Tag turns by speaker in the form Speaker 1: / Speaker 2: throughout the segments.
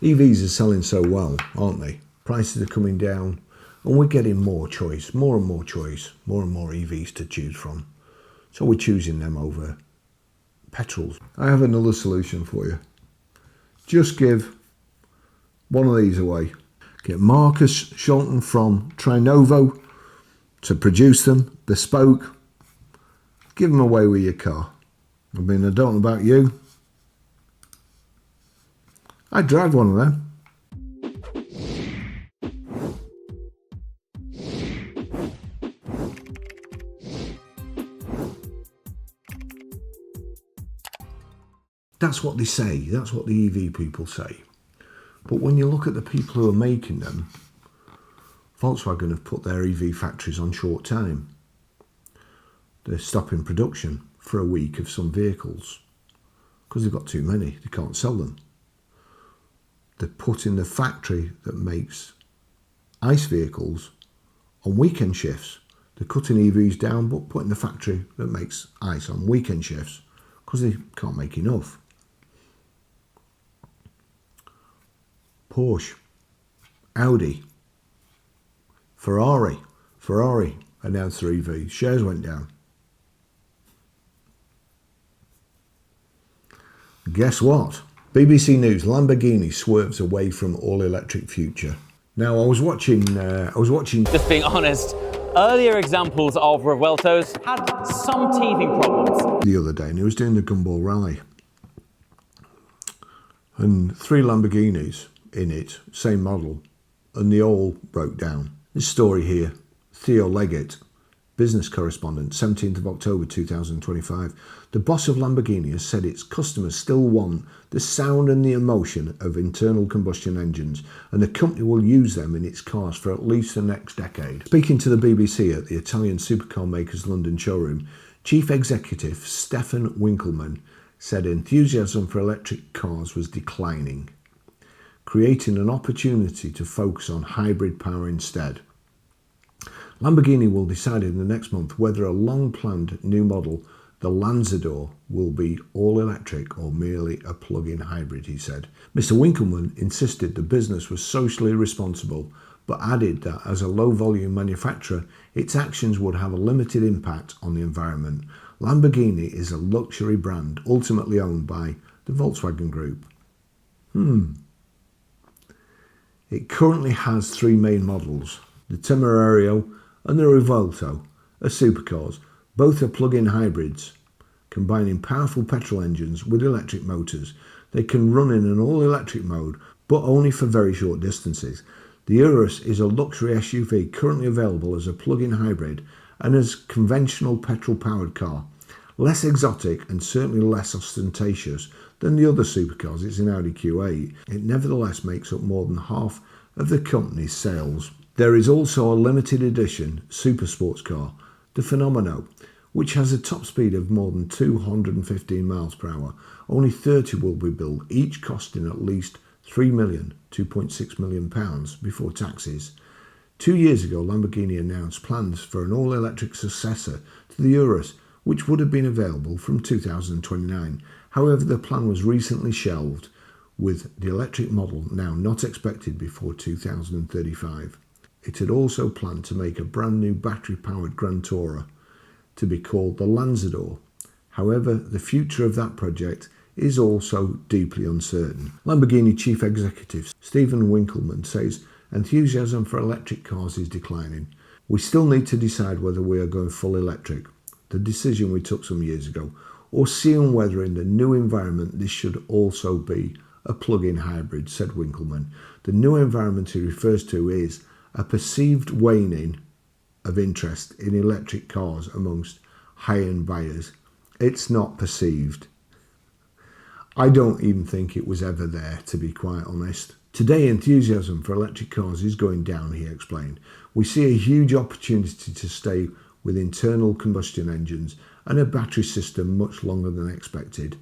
Speaker 1: EVs are selling so well, aren't they? Prices are coming down and we're getting more choice, more and more choice, more and more EVs to choose from. So we're choosing them over petrols. I have another solution for you. Just give one of these away. Get Marcus Shelton from Trinovo to produce them, bespoke. Give them away with your car. I mean, I don't know about you. I drive one of them. That's what they say. That's what the EV people say. But when you look at the people who are making them, Volkswagen have put their EV factories on short time. They're stopping production for a week of some vehicles because they've got too many. They can't sell them. They're putting the factory that makes ICE vehicles on weekend shifts. They're cutting EVs down but putting the factory that makes ICE on weekend shifts because they can't make enough. Porsche, Audi, Ferrari announced their EV. Shares went down. Guess what? BBC News, Lamborghini swerves away from all-electric future. Now, I was watching.
Speaker 2: Just being honest, earlier examples of Revueltos had some teething problems.
Speaker 1: The other day, and he was doing the Gumball Rally. And 3 Lamborghinis in it, same model, and they all broke down. This story here, Theo Leggett, business correspondent, 17th of October 2025. The boss of Lamborghini has said its customers still want the sound and the emotion of internal combustion engines, and the company will use them in its cars for at least the next decade. Speaking to the BBC at the Italian supercar maker's London showroom, Chief Executive Stefan Winkelmann said enthusiasm for electric cars was declining, creating an opportunity to focus on hybrid power instead. Lamborghini will decide in the next month whether a long-planned new model, the Lanzador, will be all-electric or merely a plug-in hybrid, he said. Mr. Winkelmann insisted the business was socially responsible, but added that as a low-volume manufacturer, its actions would have a limited impact on the environment. Lamborghini is a luxury brand ultimately owned by the Volkswagen Group. It currently has 3 main models, the Temerario and the Revuelto, are supercars. Both are plug-in hybrids, combining powerful petrol engines with electric motors. They can run in an all-electric mode, but only for very short distances. The Urus is a luxury SUV currently available as a plug-in hybrid and as a conventional petrol-powered car. Less exotic and certainly less ostentatious than the other supercars. It's an Audi Q8. It nevertheless makes up more than half of the company's sales. There is also a limited edition super sports car, the Fenomeno, which has a top speed of more than 215 miles per hour. Only 30 will be built, each costing at least £2.6 million before taxes. 2 years ago, Lamborghini announced plans for an all-electric successor to the Urus, which would have been available from 2029. However, the plan was recently shelved, with the electric model now not expected before 2035. It had also planned to make a brand new battery-powered Grand Tourer to be called the Lanzador. However, the future of that project is also deeply uncertain. Lamborghini Chief Executive Stefan Winkelmann says enthusiasm for electric cars is declining. We still need to decide whether we are going full electric, the decision we took some years ago, or seeing whether in the new environment this should also be a plug-in hybrid, said Winkelmann. The new environment he refers to is a perceived waning of interest in electric cars amongst high-end buyers. It's not perceived. I don't even think it was ever there, to be quite honest. Today, enthusiasm for electric cars is going down, he explained. We see a huge opportunity to stay with internal combustion engines and a battery system much longer than expected.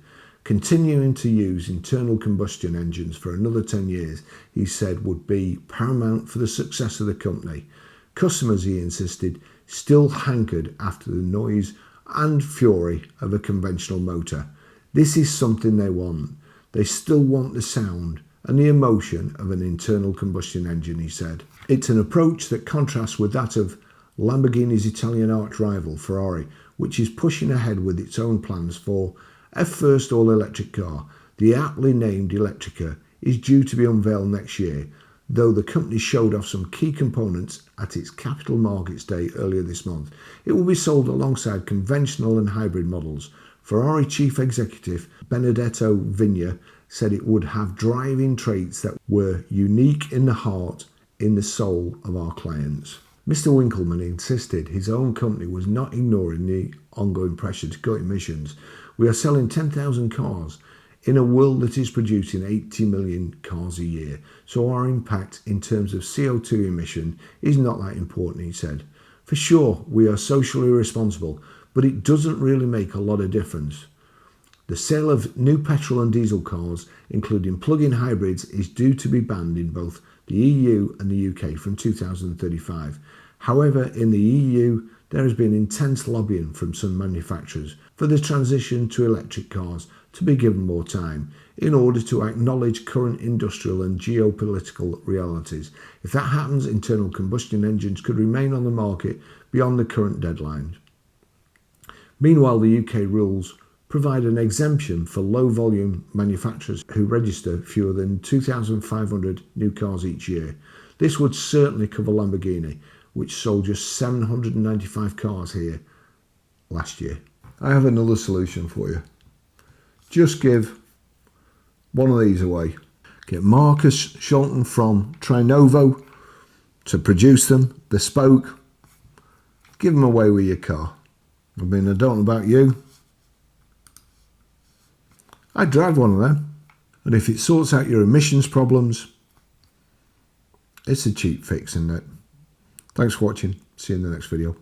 Speaker 1: Continuing to use internal combustion engines for another 10 years, he said, would be paramount for the success of the company. Customers, he insisted, still hankered after the noise and fury of a conventional motor. This is something they want. They still want the sound and the emotion of an internal combustion engine, he said. It's an approach that contrasts with that of Lamborghini's Italian arch rival Ferrari, which is pushing ahead with its own plans for a first all-electric car. The aptly named Electrica is due to be unveiled next year, though the company showed off some key components at its Capital Markets Day earlier this month. It will be sold alongside conventional and hybrid models. Ferrari chief executive Benedetto Vigna said it would have driving traits that were unique in the heart, in the soul of our clients. Mr. Winkleman insisted his own company was not ignoring the ongoing pressure to cut emissions. We are selling 10,000 cars in a world that is producing 80 million cars a year, so our impact in terms of CO2 emission is not that important, he said. For sure, we are socially responsible, but it doesn't really make a lot of difference. The sale of new petrol and diesel cars, including plug-in hybrids, is due to be banned in both the EU and the UK from 2035. However, in the EU, there has been intense lobbying from some manufacturers for the transition to electric cars to be given more time in order to acknowledge current industrial and geopolitical realities. If that happens, internal combustion engines could remain on the market beyond the current deadline. Meanwhile, the UK rules provide an exemption for low-volume manufacturers who register fewer than 2,500 new cars each year. This would certainly cover Lamborghini, which sold just 795 cars here last year. I have another solution for you. Just give one of these away. Get Marcus Schulten from Trinovo to produce them, bespoke. Give them away with your car. I mean, I don't know about you. I'd drive one of them. And if it sorts out your emissions problems, it's a cheap fix, isn't it? Thanks for watching. See you in the next video.